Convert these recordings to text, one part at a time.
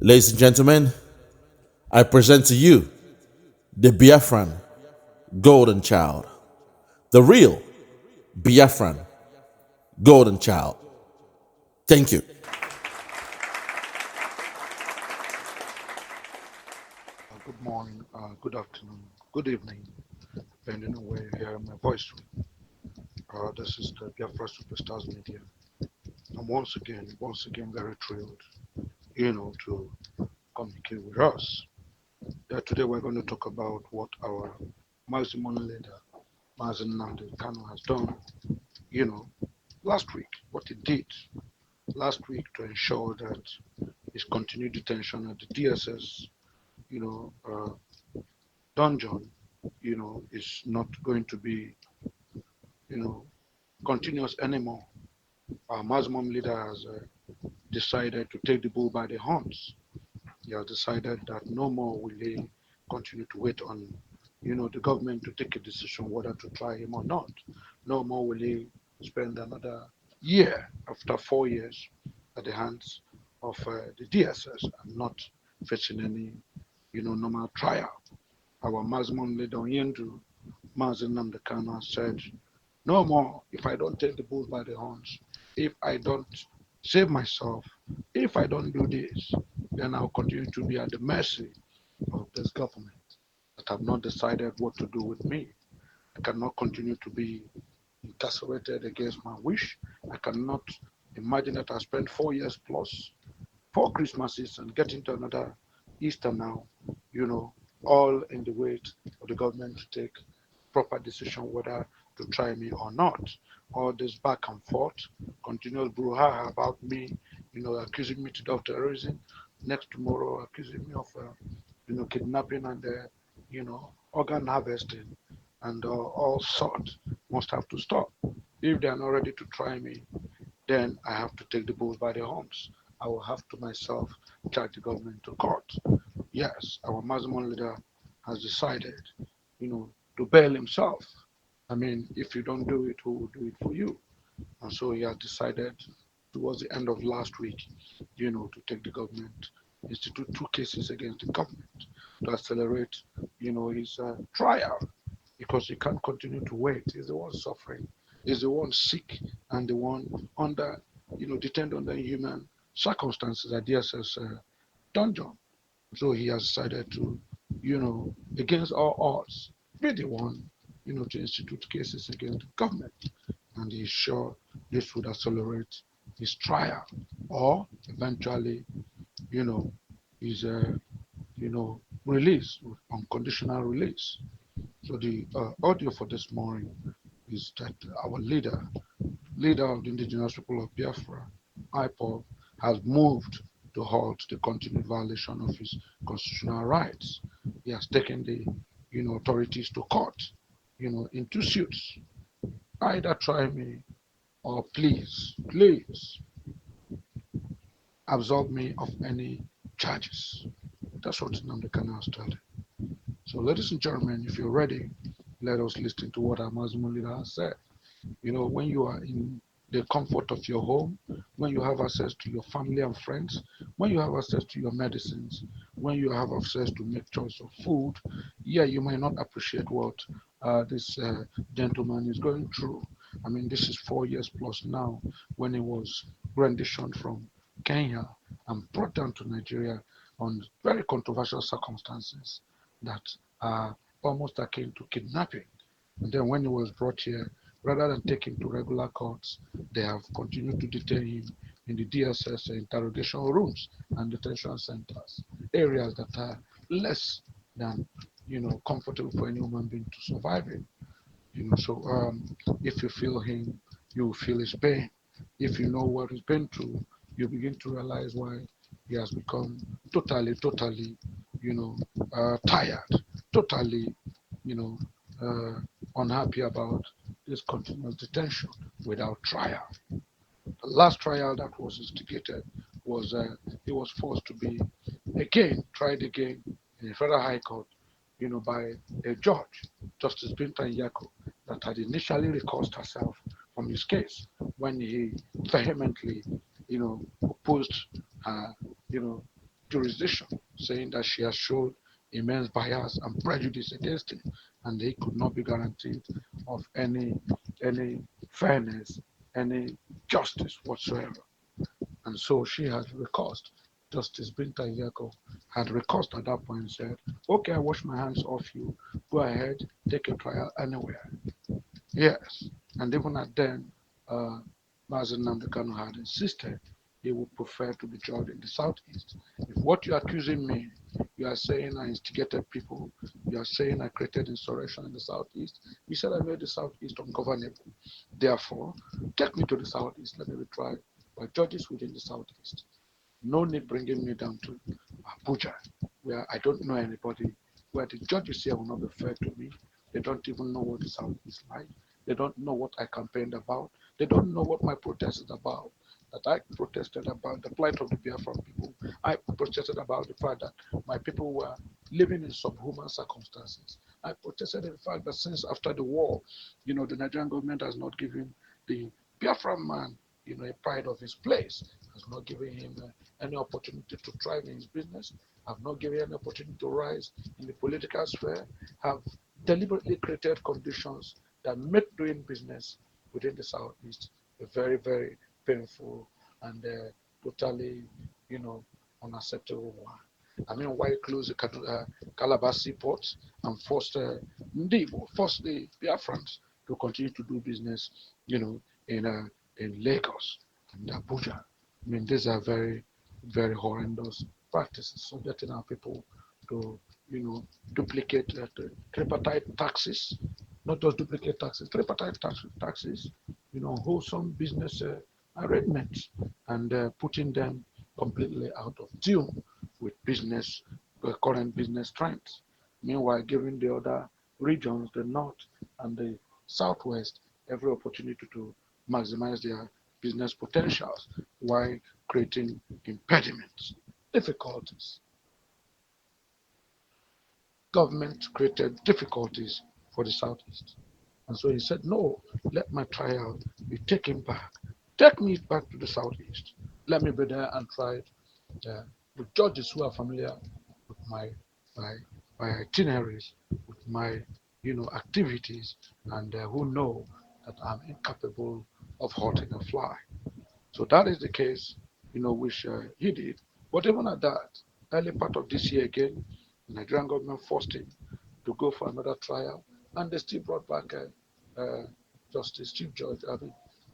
Ladies and gentlemen, I present to you the Biafran Golden Child, the real Biafran Golden Child. Thank you. Good morning, good afternoon, good evening, depending on where you hear my voice from. This is the Biafra Superstars Media. I'm once again very thrilled, to communicate with us. Today we're going to talk about what our maximum leader, Mazi Nnamdi Kanu, has done, you know, last week, what he did last week to ensure that his continued detention at the DSS, you know, uh, dungeon, is not going to be, you know, continuous anymore. Our Muslim leader has decided to take the bull by the horns. He has decided that no more will he continue to wait on, the government to take a decision whether to try him or not. No more will he spend another year after 4 years at the hands of the DSS and not facing any, normal trial. Our Muslim leader, Yendu, Mazi Nnamdi Kanu, said, no more if I don't take the bull by the horns. If I don't save myself, if I don't do this, then I'll continue to be at the mercy of this government that have not decided what to do with me. I cannot continue to be incarcerated against my wish. I cannot imagine that I spent 4 years plus, 4 Christmases, and get into another Easter now, you know, all in the wait of the government to take proper decision whether to try me or not. All this back and forth, continuous brouhaha about me, accusing me today of terrorism, next tomorrow accusing me of, kidnapping and, organ harvesting and all sorts must have to stop. If they are not ready to try me, then I have to take the bull by the horns. I will have to myself charge the government to court. Yes, our Muslim leader has decided, to bail himself. I mean, if you don't do it, who will do it for you? And so he has decided towards the end of last week, to take the government, institute 2 cases against the government to accelerate, his trial because he can't continue to wait. He's the one suffering. He's the one sick and the one under, detained under inhuman circumstances at DSS dungeon. So he has decided to, against all odds, be the one, to institute cases against the government. And he's sure this would accelerate his trial or eventually, you know, his, release, unconditional release. So the audio for this morning is that our leader of the indigenous people of Biafra, IPOB, has moved to halt the continued violation of his constitutional rights. He has taken the authorities to court, in 2 suits. Either try me or please absolve me of any charges. That's what Nnamdi Kanu has told. So, ladies and gentlemen, if you're ready, let us listen to what our Muslim leader has said. When you are in the comfort of your home, when you have access to your family and friends, when you have access to your medicines, when you have access to make choice of food, yeah, you might not appreciate what this gentleman is going through. I mean, this is 4 years plus now when he was renditioned from Kenya and brought down to Nigeria on very controversial circumstances that are almost akin to kidnapping. And then when he was brought here, rather than take him to regular courts, they have continued to detain him in the DSS interrogation rooms and detention centers, areas that are less than comfortable for any human being to survive in. So if you feel him, you feel his pain. If you know what he's been through, you begin to realize why he has become totally, you know, tired, totally, you know, unhappy about this continuous detention without trial. The last trial that was instigated was he was forced to be tried again in the federal high court, by a judge, Justice Binta Yako, that had initially recused herself from his case when he vehemently, opposed her, you know, jurisdiction, saying that she has showed immense bias and prejudice against him, and he could not be guaranteed of any fairness, any justice whatsoever. And so she has recourse. Justice Binta Yako had recourse at that point and said, okay, I wash my hands off you. Go ahead, take your trial anywhere. Yes. And even at then, uh, Mazi Nnamdi Kanu had insisted he would prefer to be judged in the southeast. If what you're accusing me, you are saying I instigated people, you are saying I created insurrection in the southeast, he said I made the southeast ungovernable. Therefore, take me to the southeast, let me be tried by judges within the southeast. No need bringing me down to Abuja, where I don't know anybody, where the judges here will not be fair to me. They don't even know what the South is like. They don't know what I campaigned about. They don't know what my protest is about. That I protested about the plight of the Biafra people. I protested about the fact that my people were living in subhuman circumstances. I protested the fact that since after the war, the Nigerian government has not given the Biafra man, a pride of his place, has not given him any opportunity to thrive in his business, have not given any opportunity to rise in the political sphere, have deliberately created conditions that make doing business within the Southeast a very, very painful and totally, you know, unacceptable one. I mean, why close the Calabar seaport and force the Biafrans to continue to do business, in Lagos and Abuja. I mean, these are very, very horrendous practices. So getting our people to, duplicate tripartite taxes, not just duplicate taxes, tripartite taxes, wholesome business arrangements, and putting them completely out of tune with current business trends. Meanwhile, giving the other regions, the north and the southwest, every opportunity to maximize their business potentials while creating impediments, difficulties. Government created difficulties for the Southeast. And so he said, no, let my trial be taken back. Take me back to the Southeast. Let me be there and try with judges who are familiar with my, my itineraries, with my activities, and who know that I'm incapable of hurting a fly. So that is the case, which he did. But even at that, early part of this year again, the Nigerian government forced him to go for another trial, and they still brought back Justice Chief Judge,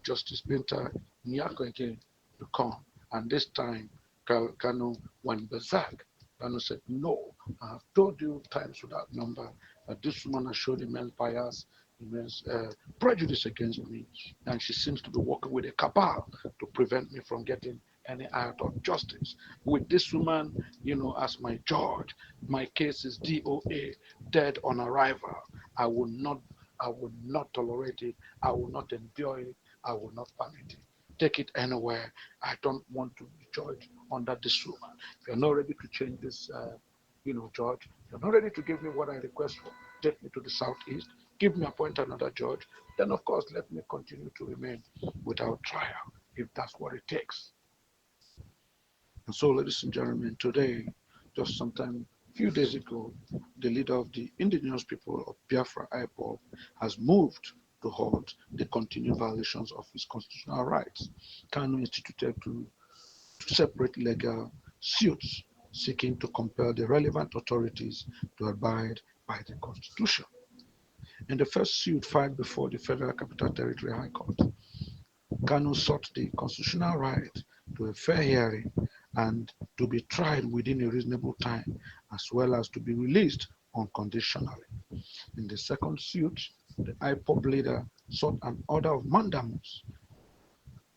Justice Binta Nyako again to come. And this time, Kanu went berserk. Kanu said, no, I have told you times without number that this woman has showed immense bias, immense prejudice against me, and she seems to be working with a cabal to prevent me from getting any out of justice. With this woman, as my judge, my case is DOA, dead on arrival. I will not, I will not tolerate it. I will not endure it. I will not permit it. Take it anywhere. I don't want to be judged under this woman. If you're not ready to change this, judge, if you're not ready to give me what I request for, take me to the southeast, give me appoint another judge, then of course let me continue to remain without trial, if that's what it takes. And so, ladies and gentlemen, today, just sometime a few days ago, the leader of the indigenous people of Biafra, IPOB, has moved to halt the continued violations of his constitutional rights. Kanu instituted two separate legal suits seeking to compel the relevant authorities to abide by the Constitution. In the first suit filed before the Federal Capital Territory High Court, Kanu sought the constitutional right to a fair hearing and to be tried within a reasonable time, as well as to be released unconditionally. In the second suit, the IPOB leader sought an order of mandamus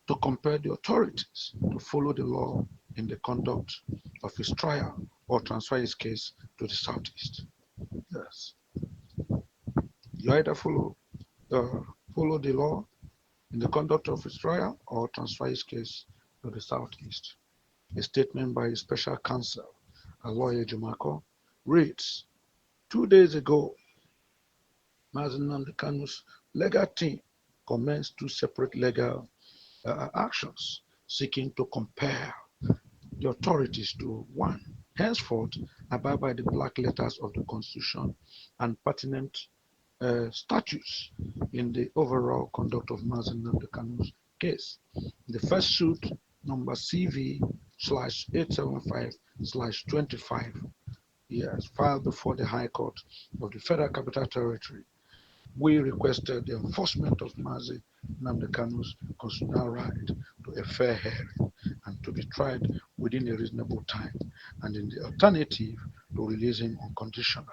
to compel the authorities to follow the law in the conduct of his trial or transfer his case to the southeast. Yes, you either follow the law in the conduct of his trial or transfer his case to the southeast. A statement by his special counsel, a lawyer Jumako, reads, 2 days ago, Mazi Nnamdi Kanu's legal team commenced two separate legal actions seeking to compel the authorities to, one, henceforth abide by the black letters of the Constitution and pertinent statutes in the overall conduct of Mazi Nnamdi Kanu's case. The first suit, number CV/875/25, yes, filed before the High Court of the Federal Capital Territory, we requested the enforcement of Mazi Nnamdi Kanu's constitutional right to a fair hearing and to be tried within a reasonable time, and in the alternative, to release him unconditionally.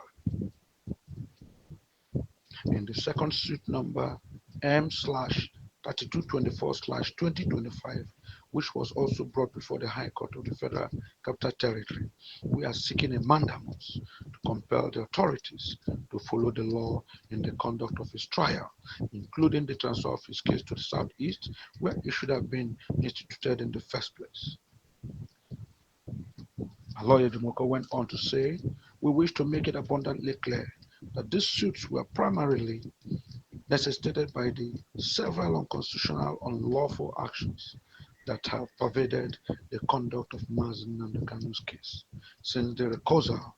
In the second suit number M/3224/2025, which was also brought before the High Court of the Federal Capital Territory, we are seeking a mandamus to compel the authorities to follow the law in the conduct of his trial, including the transfer of his case to the Southeast, where it should have been instituted in the first place. Lawyer Jumoko went on to say, we wish to make it abundantly clear that these suits were primarily necessitated by the several unconstitutional, unlawful actions that have pervaded the conduct of Mazi Nnamdi Kanu's case since the recusal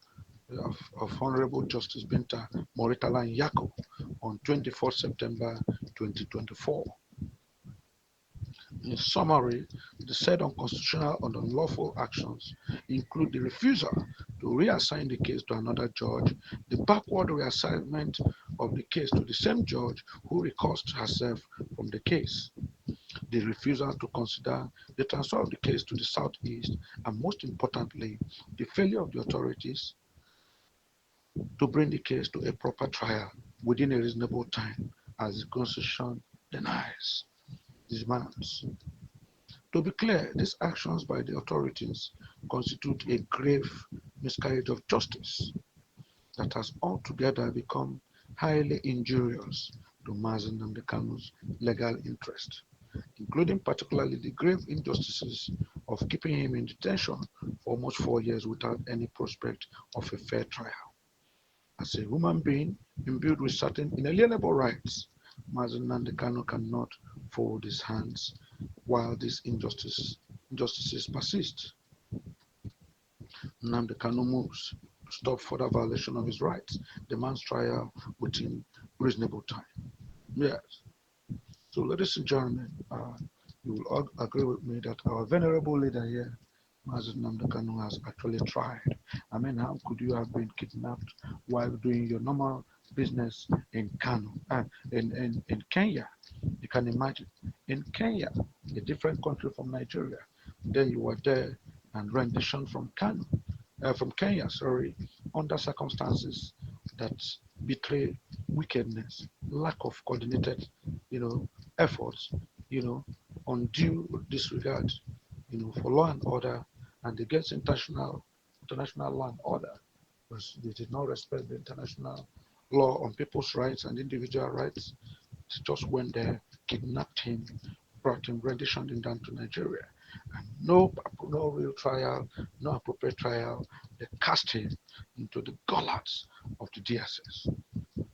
of Honorable Justice Binta Moritala Nyako on 24 September 2024. In summary, the said unconstitutional and unlawful actions include the refusal to reassign the case to another judge, the backward reassignment of the case to the same judge who recused herself from the case, the refusal to consider the transfer of the case to the Southeast, and most importantly, the failure of the authorities to bring the case to a proper trial within a reasonable time, as the Constitution denies, demands. To be clear, these actions by the authorities constitute a grave miscarriage of justice that has altogether become highly injurious to Mazi Nnamdi Kanu's legal interest, including particularly the grave injustices of keeping him in detention for almost 4 years without any prospect of a fair trial. As a human being imbued with certain inalienable rights, Mazi Nnamdi Kanu cannot fold his hands while these injustices persist. Nnamdi Kanu moves to stop further violation of his rights, demands trial within reasonable time. Yes. So, ladies and gentlemen, you will all agree with me that our venerable leader here, Mazi Nnamdi Kanu, has actually tried. I mean, how could you have been kidnapped while doing your normal business in in Kenya? You can imagine, in Kenya, a different country from Nigeria. Then you were there and rendition from Kenya, sorry, under circumstances that betray wickedness, lack of coordinated, efforts, undue disregard, for law and order, and against international law and order, because they did not respect the international law on people's rights and individual rights. They just went there, kidnapped him, brought him, renditioned him down to Nigeria, and no real trial, no appropriate trial. They cast him into the gullet of the DSS.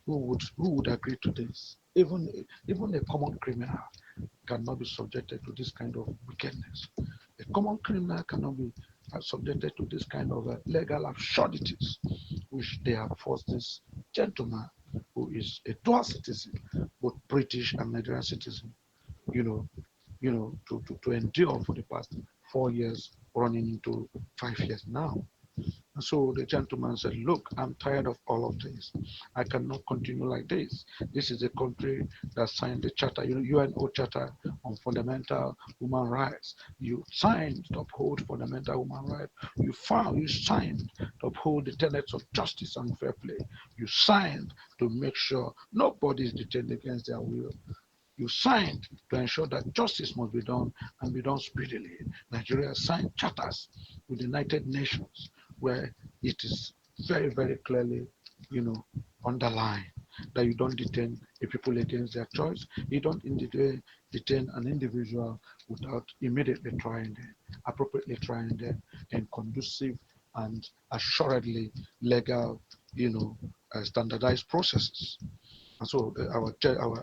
Who would agree to this? Even a common criminal cannot be subjected to this kind of wickedness. A common criminal cannot be subjected to this kind of legal absurdities, which they have forced this gentleman, who is a dual citizen, both British and Nigerian citizen, you know, to endure for the past 4 years, running into 5 years now. And so the gentleman said, look, I'm tired of all of this. I cannot continue like this. This is a country that signed the charter, UNO Charter on Fundamental Human Rights. You signed to uphold fundamental human rights. You signed to uphold the tenets of justice and fair play. You signed to make sure nobody is detained against their will. You signed to ensure that justice must be done and be done speedily. Nigeria signed charters with the United Nations where it is very, very clearly, underlined that you don't detain a people against their choice. You don't detain an individual without immediately trying them, appropriately trying them in conducive and assuredly legal, standardized processes. And so our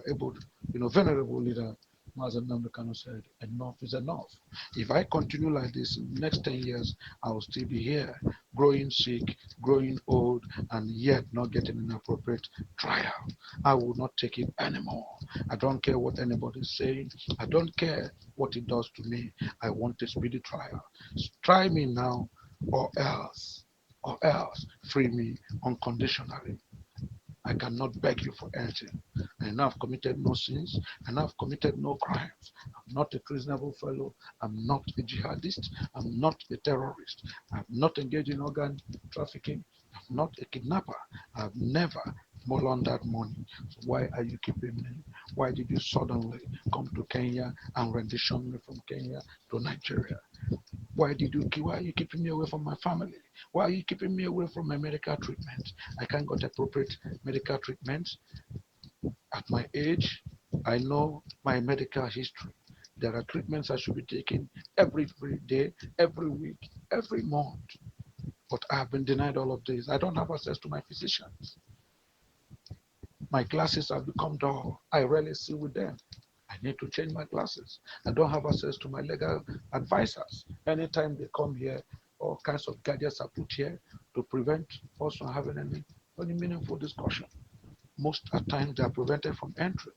able, venerable leader Mazi Nnamdi Kanu said, enough is enough. If I continue like this, in the next 10 years, I will still be here, growing sick, growing old, and yet not getting an appropriate trial. I will not take it anymore. I don't care what anybody is saying. I don't care what it does to me. I want a speedy trial. Try me now, or else, free me unconditionally. I cannot beg you for anything. I know I've committed no sins. I know I've committed no crimes. I'm not a treasonable fellow. I'm not a jihadist. I'm not a terrorist. I've not engaged in organ trafficking. I'm not a kidnapper. I've never laundered money. So why are you keeping me? Why did you suddenly come to Kenya and rendition me from Kenya to Nigeria? Why are you keeping me away from my family? Why are you keeping me away from my medical treatment? I can't get appropriate medical treatment at my age. I know my medical history. There are treatments I should be taking every day, every week, every month. But I have been denied all of this. I don't have access to my physicians. My glasses have become dull. I rarely see with them. I need to change my glasses. I don't have access to my legal advisors. Anytime they come here, all kinds of gadgets are put here to prevent us from having any meaningful discussion. Most at times they are prevented from entry.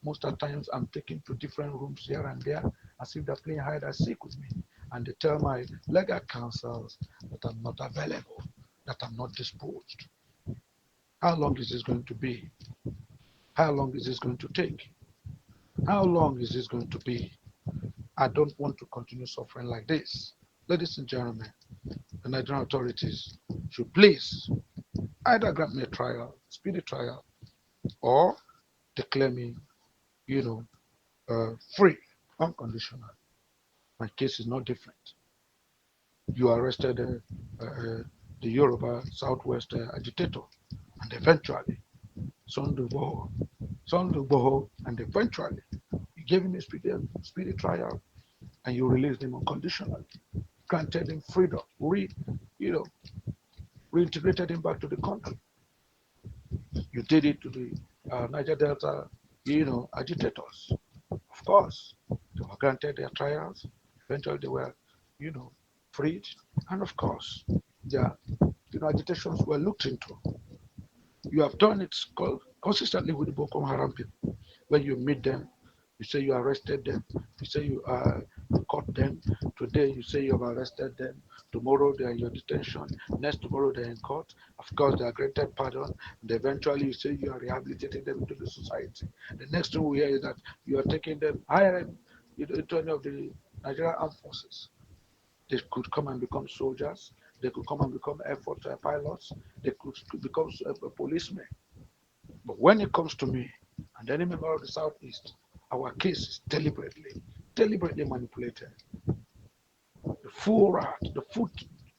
Most at times I'm taken to different rooms here and there as if they're playing hide and seek with me. And they tell my legal counsels that I'm not available, that I'm not disposed. How long is this going to be? How long is this going to take? How long is this going to be? I don't want to continue suffering like this. Ladies and gentlemen, the Nigerian authorities should please either grant me a trial, speedy trial, or declare me, you know, free, unconditional. My case is not different. You arrested the Yoruba Southwest agitator, and eventually, Sunday Boho, and eventually, you gave him a speedy trial, and you released him unconditionally, granted him freedom, you know, reintegrated him back to the country. You did it to the Niger Delta, agitators. Of course, they were granted their trials. Eventually, they were, you know, freed. And of course, their, agitations were looked into. You have done it consistently with the Boko Haram people. When you meet them, you say you arrested them. You say you caught them. Today you say you have arrested them. Tomorrow they are in your detention. Next tomorrow they are in court. Of course they are granted pardon. And eventually you say you are rehabilitating them into the society. The next thing we hear is that you are taking them higher into any of the Nigerian armed forces. They could come and become soldiers. They could come and become air force pilots. They could become policemen. But when it comes to me and any member of the Southeast, our case is deliberately manipulated. The full rat,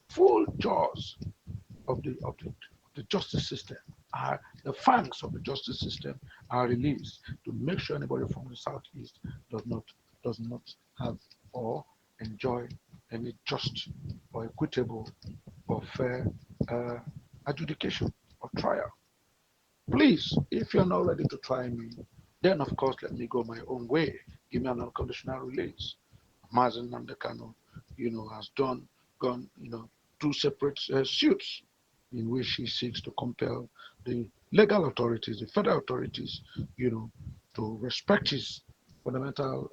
full jaws of the justice system are the fangs of the justice system are released to make sure anybody from the Southeast does not have or enjoy any just or equitable or fair uh, adjudication or trial. Please, if you're not ready to try me, then of course let me go my own way. Give me an unconditional release. Mazi Nnamdi Kanu, has gone, two separate suits in which he seeks to compel the legal authorities, the federal authorities, to respect his fundamental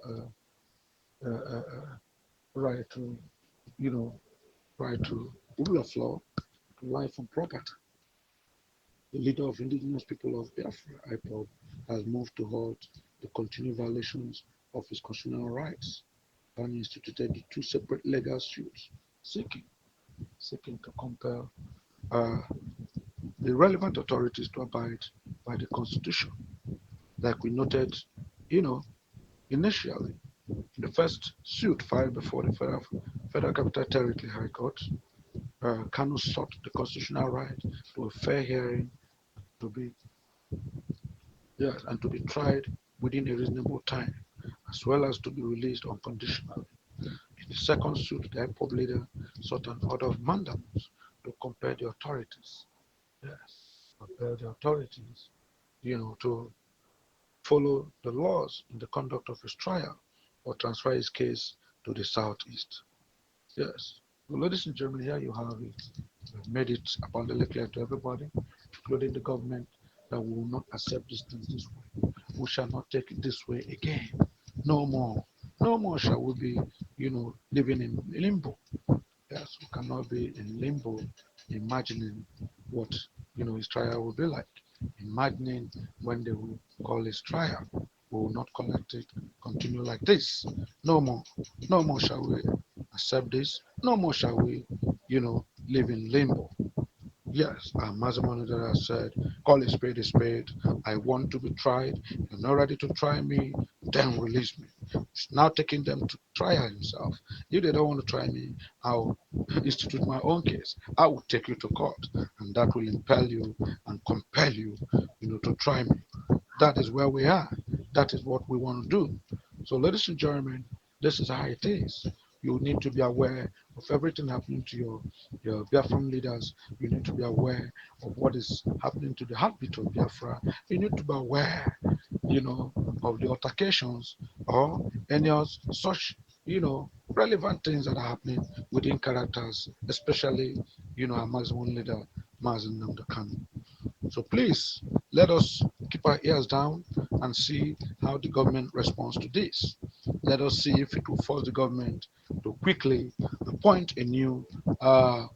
right to, you know, right to rule of law, to life and property. The leader of indigenous people of Biafra, IPOB, has moved to halt the continued violations of his constitutional rights and instituted the two separate legal suits seeking to compel uh, the relevant authorities to abide by the Constitution. Like we noted, you know, initially, in the first suit filed before the Federal Capital Territory High Court, Kanu sought the constitutional right to a fair hearing to be yes, and to be tried within a reasonable time, as well as to be released unconditionally. In the second suit, the IPOB leader sought an order of mandamus to compel the authorities, yes, compel the authorities, to follow the laws in the conduct of his trial or transfer his case to the southeast. Yes. Well, ladies and gentlemen, here you have it. We've made it abundantly clear to everybody, including the government, that we will not accept this thing this way. We shall not take it this way again. No more. No more shall we be, living in limbo. Yes, we cannot be in limbo, imagining what, his trial will be like. Imagining when they will call his trial. We will not collect it, continue like this. No more. No more shall we accept this. No more shall we, live in limbo. Yes, Mazi has said, call a spade a spade. I want to be tried. You're not ready to try me, then release me. It's now taking them to trial himself. If they don't want to try me, I'll institute my own case. I will take you to court, and that will impel you and compel you, to try me. That is where we are. That is what we want to do. So, ladies and gentlemen, this is how it is. You need to be aware of everything happening to your Biafran leaders. You need to be aware of what is happening to the heartbeat of Biafra. You need to be aware, of the altercations or any of such, relevant things that are happening within characters, especially, our Muslim leader, Mazi Nnamdi Kanu. So please, let us keep our ears down and see how the government responds to this. Let us see if it will force the government to quickly appoint a new a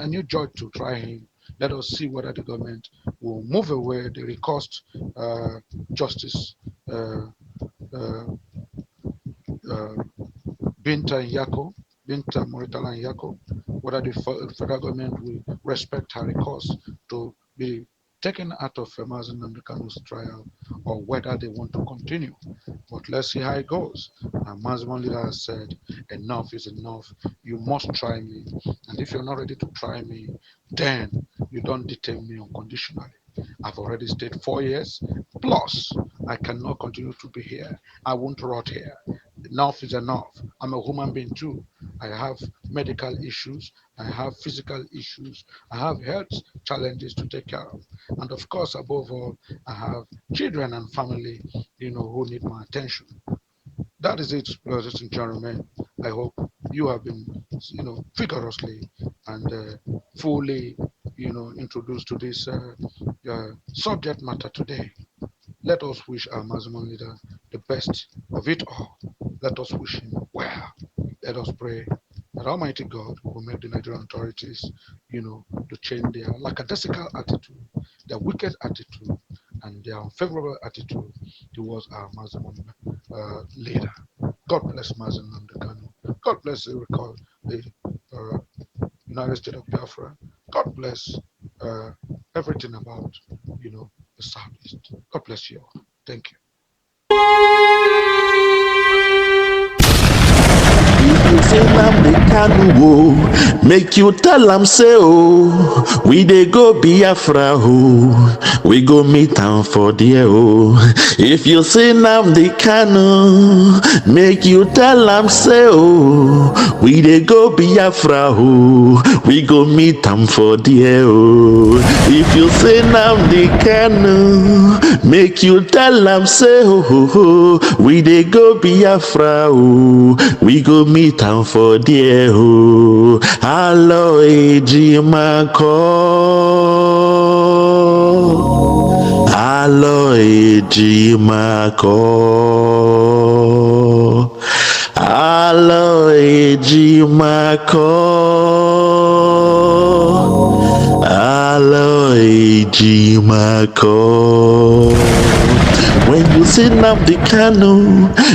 new judge to try him. Let us see whether the government will move away the recourse justice Binta Moritala Yako, whether the federal government will respect her recourse to be taken out of Mazi Nnamdi Kanu's trial, or whether they want to continue. But let's see how it goes. And Mazi leader has said, enough is enough. You must try me. And if you're not ready to try me, then you don't detain me unconditionally. I've already stayed 4 years. Plus, I cannot continue to be here. I won't rot here. Enough is enough. I'm a human being too. I have medical issues. I have physical issues. I have health challenges to take care of. And of course, above all, I have children and family, who need my attention. That is it, brothers and gentlemen. I hope you have been, vigorously and fully, introduced to this subject matter today. Let us wish our Muslim leader the best of it all. Let us wish him well. Let us pray that Almighty God will make the Nigerian authorities, to change their lackadaisical attitude, their wicked attitude, and their unfavorable attitude towards our Muslim leader. God bless Mazi Nnamdi Kanu. God bless the United States of Biafra. God bless everything about, the Southeast. God bless you all. Thank you. Say Nnamdi Kanu, make you tell am say oh, we dey go Biafra oh, we go meet am for there oh. If you say Nnamdi Kanu, make you tell am say oh, we dey go Biafra oh, we go meet am for there oh. If you say Nnamdi Kanu, make you tell am say oh, we dey go Biafra oh, we go meet am for there oh. Alo ejimako, alo ejimako, alo ejimako, alo ejimako. When you see Nnamdi Kanu,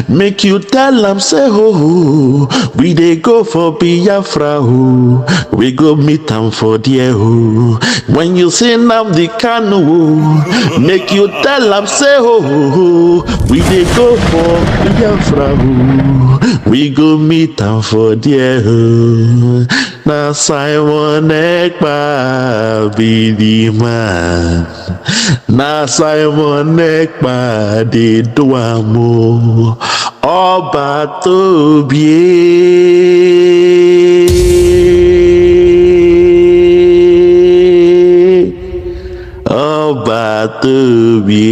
make you tell am say oh, we dey go for Biafra oh, we go meet am for there oh. When you see Nnamdi Kanu, make you tell am say oh, we dey go for Biafra oh, we go meet am for there oh. Na Simon Ekpa be the man. Na Simon Ekpa dey do am o. Ọba tóbi ọba agbata obi.